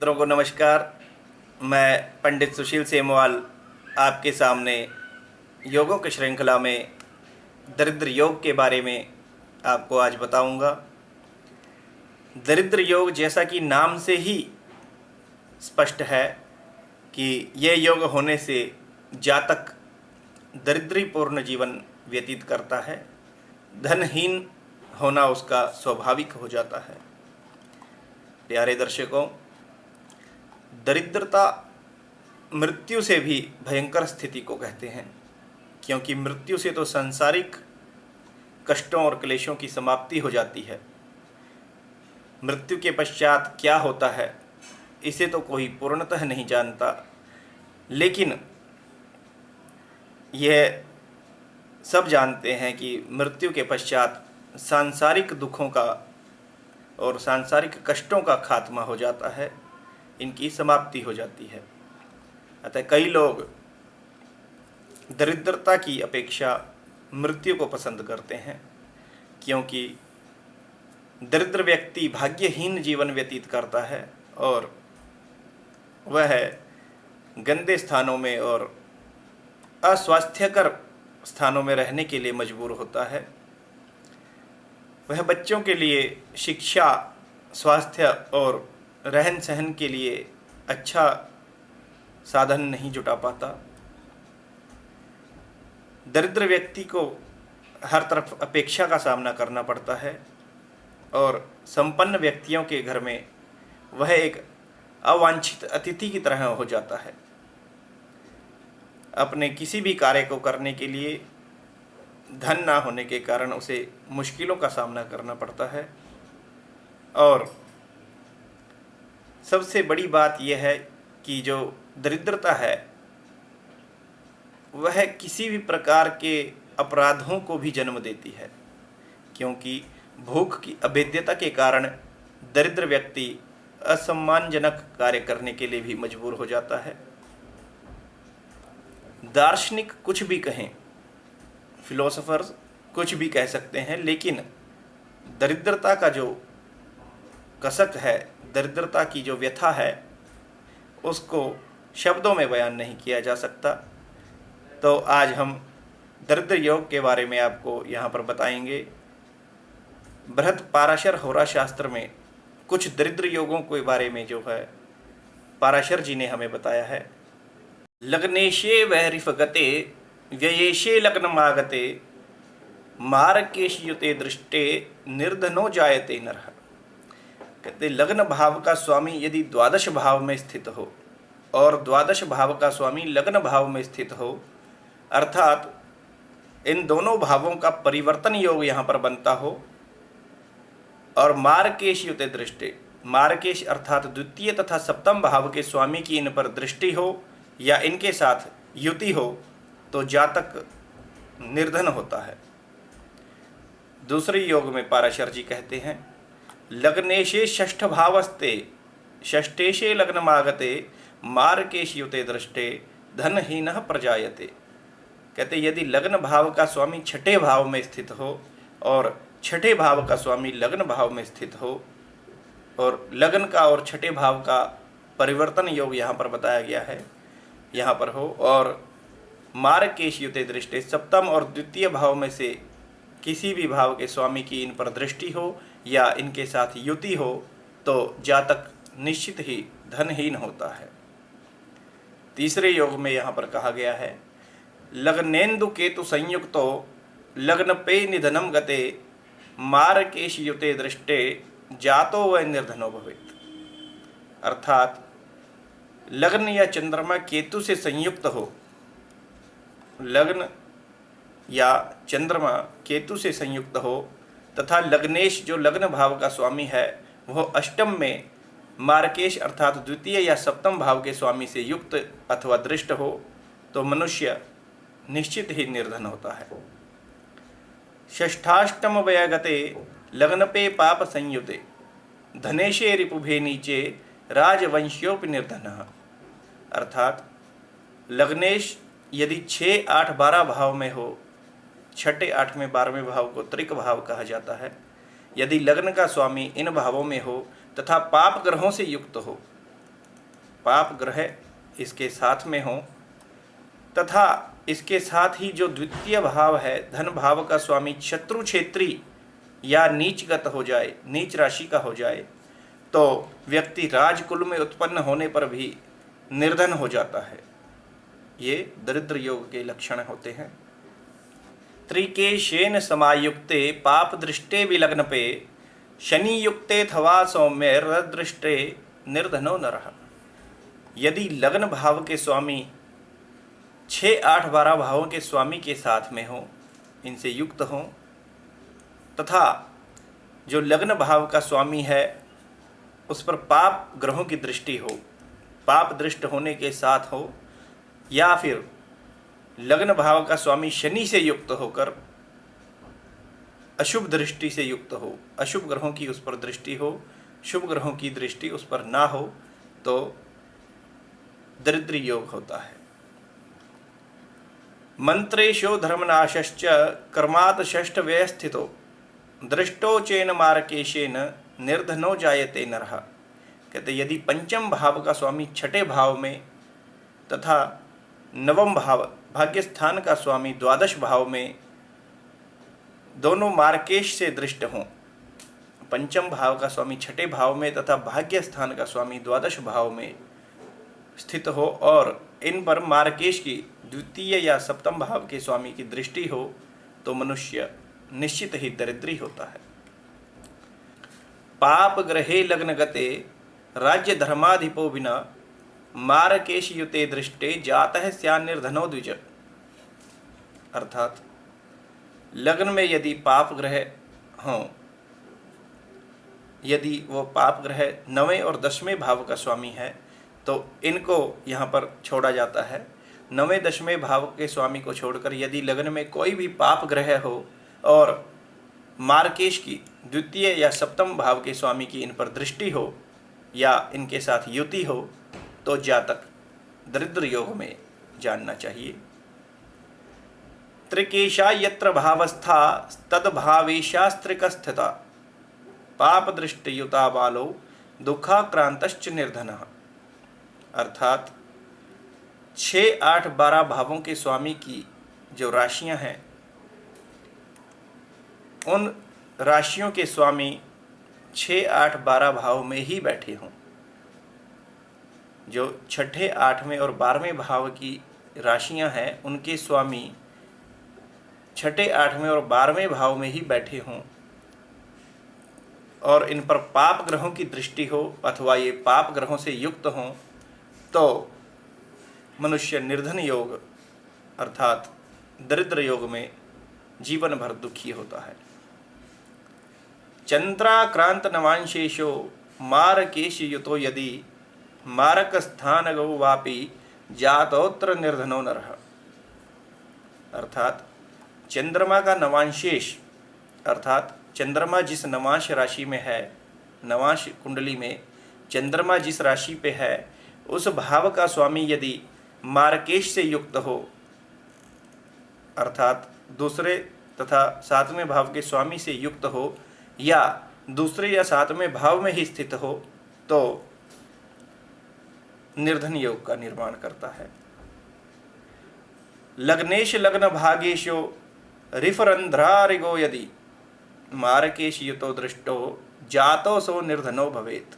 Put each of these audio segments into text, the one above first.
मित्रों को नमस्कार। मैं पंडित सुशील सेमवाल आपके सामने योगों की श्रृंखला में दरिद्र योग के बारे में आपको आज बताऊंगा। दरिद्र योग जैसा कि नाम से ही स्पष्ट है कि यह योग होने से जातक दरिद्रीपूर्ण जीवन व्यतीत करता है, धनहीन होना उसका स्वाभाविक हो जाता है। प्यारे दर्शकों, दरिद्रता मृत्यु से भी भयंकर स्थिति को कहते हैं, क्योंकि मृत्यु से तो सांसारिक कष्टों और क्लेशों की समाप्ति हो जाती है। मृत्यु के पश्चात क्या होता है इसे तो कोई पूर्णतः नहीं जानता, लेकिन यह सब जानते हैं कि मृत्यु के पश्चात सांसारिक दुखों का और सांसारिक कष्टों का खात्मा हो जाता है, इनकी समाप्ति हो जाती है। अतः कई लोग दरिद्रता की अपेक्षा मृत्यु को पसंद करते हैं, क्योंकि दरिद्र व्यक्ति भाग्यहीन जीवन व्यतीत करता है और वह गंदे स्थानों में और अस्वास्थ्यकर स्थानों में रहने के लिए मजबूर होता है। वह बच्चों के लिए शिक्षा, स्वास्थ्य और रहन सहन के लिए अच्छा साधन नहीं जुटा पाता। दरिद्र व्यक्ति को हर तरफ अपेक्षा का सामना करना पड़ता है और संपन्न व्यक्तियों के घर में वह एक अवांछित अतिथि की तरह हो जाता है। अपने किसी भी कार्य को करने के लिए धन ना होने के कारण उसे मुश्किलों का सामना करना पड़ता है। और सबसे बड़ी बात यह है कि जो दरिद्रता है वह किसी भी प्रकार के अपराधों को भी जन्म देती है, क्योंकि भूख की अभेद्यता के कारण दरिद्र व्यक्ति असम्मानजनक कार्य करने के लिए भी मजबूर हो जाता है। दार्शनिक कुछ भी कहें, फिलोसोफर्स कुछ भी कह सकते हैं, लेकिन दरिद्रता का जो कसक है, दरिद्रता की जो व्यथा है, उसको शब्दों में बयान नहीं किया जा सकता। तो आज हम दरिद्र योग के बारे में आपको यहाँ पर बताएंगे। बृहत पाराशर होरा शास्त्र में कुछ दरिद्र योगों के बारे में जो है पाराशर जी ने हमें बताया है। लग्नेशे वहरिफगते व्ययेशे लग्नमागते मारकेशयुते दृष्टे निर्धनो जायते नरः। कहते लग्न भाव का स्वामी यदि द्वादश भाव में स्थित हो और द्वादश भाव का स्वामी लग्न भाव में स्थित हो, अर्थात इन दोनों भावों का परिवर्तन योग यहाँ पर बनता हो, और मारकेश युते दृष्टि, मारकेश अर्थात द्वितीय तथा सप्तम भाव के स्वामी की इन पर दृष्टि हो या इनके साथ युति हो, तो जातक निर्धन होता है। दूसरे योग में पाराशर जी कहते हैं लग्नेशे षष्ठ भावस्ते षष्ठेशे लग्नमागते मारकेश युते दृष्टे धनहीनः प्रजायते। कहते यदि लग्न भाव का स्वामी छठे भाव में स्थित हो और छठे भाव का स्वामी लग्न भाव में स्थित हो, और लग्न का और छठे भाव का परिवर्तन योग यहाँ पर बताया गया है, यहाँ पर हो, और मारकेश युते दृष्टे सप्तम और द्वितीय भाव में से किसी भी भाव के स्वामी की इन पर दृष्टि हो या इनके साथ युति हो, तो जातक निश्चित ही धनहीन होता है। तीसरे योग में यहाँ पर कहा गया है लग्नेन्दु केतु संयुक्तो लग्न पे निधनम गते मारकेश युते दृष्टे जातो व निर्धनो भवेत्। अर्थात लग्न या चंद्रमा केतु से संयुक्त हो, लग्न या चंद्रमा केतु से संयुक्त हो तथा लग्नेश जो लग्न भाव का स्वामी है वह अष्टम में मार्केश अर्थात द्वितीय या सप्तम भाव के स्वामी से युक्त अथवा दृष्ट हो, तो मनुष्य निश्चित ही निर्धन होता है। षष्ठाष्टम वयगते लग्न पे पाप संयुते धनेशे रिपुभे नीचे राजवंशियोपि निर्धनः। अर्थात लग्नेश यदि 6, 8, 12 भाव में हो, छठे 8वें 12वें भाव को त्रिक भाव कहा जाता है, यदि लग्न का स्वामी इन भावों में हो तथा पाप ग्रहों से युक्त हो, पाप ग्रह इसके साथ में हो तथा इसके साथ ही जो द्वितीय भाव है धन भाव का स्वामी शत्रु क्षेत्री या नीचगत हो जाए, नीच राशि का हो जाए, तो व्यक्ति राजकुल में उत्पन्न होने पर भी निर्धन हो जाता है। ये दरिद्र योग के लक्षण होते हैं। त्रिकेशेन समायुक्ते पाप दृष्टे विलग्नपे शनि युक्ते थवा सौम्य रदृष्टे निर्धनो नरः। यदि लग्न भाव के स्वामी 6, 8, 12 भावों के स्वामी के साथ में हो, इनसे युक्त हो, तथा जो लग्न भाव का स्वामी है उस पर पाप ग्रहों की दृष्टि हो, पाप दृष्ट होने के साथ हो, या फिर लग्न भाव का स्वामी शनि से युक्त होकर अशुभ दृष्टि से युक्त हो, अशुभ ग्रहों की उस पर दृष्टि हो, शुभ ग्रहों की दृष्टि उस पर ना हो, तो दरिद्र योग होता है। मंत्रेशो धर्मनाशश्च कर्मात् षष्ठ व्यस्थितो दृष्टो चेन मारकेशेन निर्धनो जायते नरः। कहते यदि पंचम भाव का स्वामी छठे भाव में तथा नवम भाव भाग्य स्थान का स्वामी द्वादश भाव में दोनों मार्केश से दृष्ट हों, पंचम भाव का स्वामी छठे भाव में तथा भाग्य स्थान का स्वामी द्वादश भाव में स्थित हो और इन पर मार्केश की द्वितीय या सप्तम भाव के स्वामी की दृष्टि हो, तो मनुष्य निश्चित ही दरिद्री होता है। पाप ग्रहे लग्न गते राज्य धर्माधिपो बिना मारकेश युते दृष्टे जातः स्यान् निर्धनो द्विज। अर्थात लग्न में यदि पाप ग्रह हों, यदि वो पाप ग्रह 9वें और 10वें भाव का स्वामी है तो इनको यहाँ पर छोड़ा जाता है। 9वें 10वें भाव के स्वामी को छोड़कर यदि लग्न में कोई भी पाप ग्रह हो और मार्केश की द्वितीय या सप्तम भाव के स्वामी की इन पर दृष्टि हो या इनके साथ युति हो, तो जातक दरिद्र योग में जानना चाहिए। त्रिकेशा यत्र भावस्था तद्भावेशास्त्रिक स्थिता पाप दृष्टियुता बालो दुखाक्रांतश्च निर्धनः। अर्थात 6, 8, 12 भावों के स्वामी की जो राशियां हैं, उन राशियों के स्वामी 6, 8, 12 भाव में ही बैठे हों। जो छठे, 8वें और 12वें भाव की राशियां हैं उनके स्वामी छठे, 8वें और 12वें भाव में ही बैठे हों और इन पर पाप ग्रहों की दृष्टि हो अथवा ये पाप ग्रहों से युक्त हों, तो मनुष्य निर्धन योग अर्थात दरिद्र योग में जीवन भर दुखी होता है। चंद्राक्रांत नवांशेशो मारकेश युतो यदि मारक स्थान गौ वापी जातोत्र निर्धनो नरः। अर्थात चंद्रमा का नवांशेष अर्थात चंद्रमा जिस नवांश राशि में है, नवांश कुंडली में चंद्रमा जिस राशि पे है, उस भाव का स्वामी यदि मार्केश से युक्त हो अर्थात दूसरे तथा 7वें भाव के स्वामी से युक्त हो या दूसरे या 7वें भाव में ही स्थित हो, तो निर्धन योग का निर्माण करता है। लग्नेश लग्न भागेशो रिफरंध्रारिगो यदि मारकेश युतो दृष्टो जातो सो निर्धनो भवेत।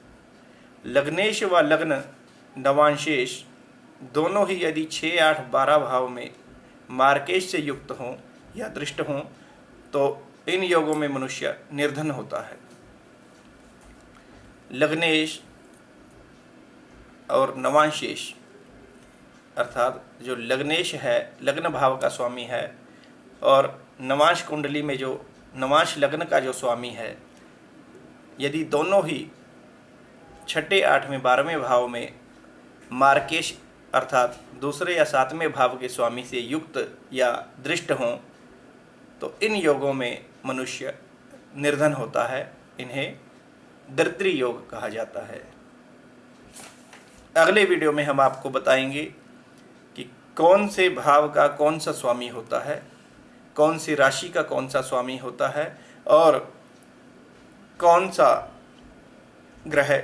लग्नेश व लग्न नवांशेष दोनों ही यदि 6, 8, 12 भाव में मार्केश से युक्त हों या दृष्ट हों, तो इन योगों में मनुष्य निर्धन होता है। लग्नेश और नवांशेष अर्थात जो लग्नेश है, लग्न भाव का स्वामी है, और नवांश कुंडली में जो नवांश लग्न का जो स्वामी है, यदि दोनों ही छठे, 8वें, 12वें भाव में मार्केश अर्थात दूसरे या 7वें भाव के स्वामी से युक्त या दृष्ट हों, तो इन योगों में मनुष्य निर्धन होता है। इन्हें दरिद्री योग कहा जाता है। अगले वीडियो में हम आपको बताएंगे कि कौन से भाव का कौन सा स्वामी होता है, कौन सी राशि का कौन सा स्वामी होता है और कौन सा ग्रह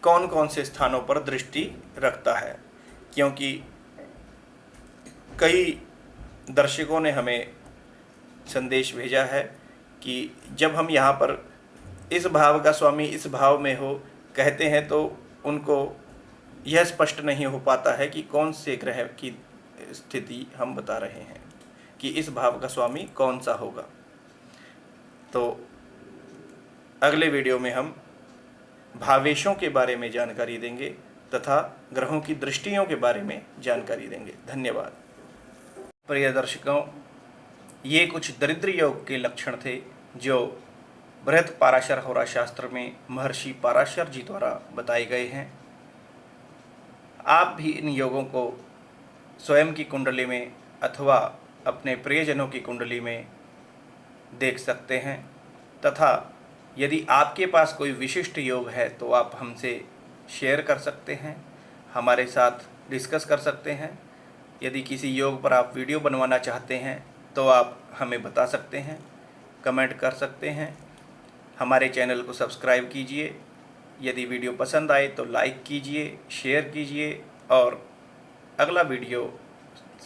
कौन कौन से स्थानों पर दृष्टि रखता है, क्योंकि कई दर्शकों ने हमें संदेश भेजा है कि जब हम यहाँ पर इस भाव का स्वामी इस भाव में हो कहते हैं तो उनको यह स्पष्ट नहीं हो पाता है कि कौन से ग्रह की स्थिति हम बता रहे हैं, कि इस भाव का स्वामी कौन सा होगा। तो अगले वीडियो में हम भावेशों के बारे में जानकारी देंगे तथा ग्रहों की दृष्टियों के बारे में जानकारी देंगे। धन्यवाद। प्रिय दर्शकों, ये कुछ दरिद्र योग के लक्षण थे जो बृहत पाराशर होरा शास्त्र में महर्षि पाराशर जी द्वारा बताए गए हैं। आप भी इन योगों को स्वयं की कुंडली में अथवा अपने प्रियजनों की कुंडली में देख सकते हैं, तथा यदि आपके पास कोई विशिष्ट योग है तो आप हमसे शेयर कर सकते हैं, हमारे साथ डिस्कस कर सकते हैं। यदि किसी योग पर आप वीडियो बनवाना चाहते हैं तो आप हमें बता सकते हैं, कमेंट कर सकते हैं। हमारे चैनल को सब्सक्राइब कीजिए। यदि वीडियो पसंद आए तो लाइक कीजिए, शेयर कीजिए और अगला वीडियो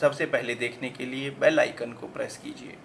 सबसे पहले देखने के लिए बेल आइकन को प्रेस कीजिए।